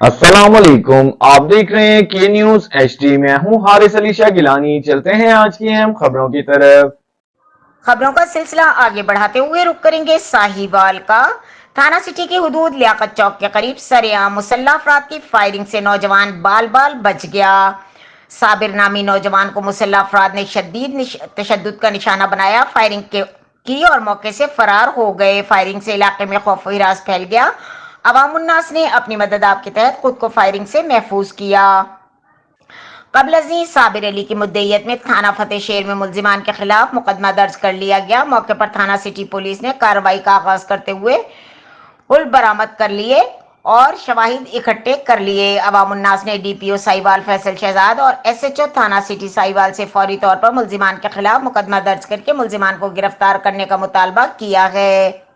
अस्सलाम वालेकुम। आप देख रहे हैं के न्यूज HD। मैं हूं हारिस अली शाह गिलानी। चलते हैं आज की अहम खबरों की तरफ। खबरों का सिलसिला आगे बढ़ाते हुए रुक करेंगे साहिवाल का। थाना सिटी की हुदूद लियाकत चौक के करीब सरेआम मुसल्लह अफराद की फायरिंग से नौजवान बाल बाल बच गया। साबिर नामी नौजवान को मुसल्लह अफराद ने शदीद तशद्दुद का निशाना बनाया, फायरिंग की और मौके से फरार हो गए। फायरिंग से इलाके में खौफ हिरास फैल गया। अवामुन्नास ने अपनी मदद आप के तहत खुद को फायरिंग से महफूज किया। कबल अजी साबिर अली की मुद्दईयत में थाना फतेह शेर में मुल्जिमान के खिलाफ मुकदमा दर्ज कर लिया गया। मौके पर थाना सिटी पुलिस ने कार्रवाई का आगाज करते हुए पुल बरामद कर लिए और शवाहिद इकट्ठे कर लिए। अवामुन्नास ने DPO साहिवाल फैसल शहजाद और SHO थाना सिटी साहिवाल से फौरी तौर पर मुल्जिमान के खिलाफ मुकदमा दर्ज करके मुल्जिमान को गिरफ्तार करने का मुतालबा किया है।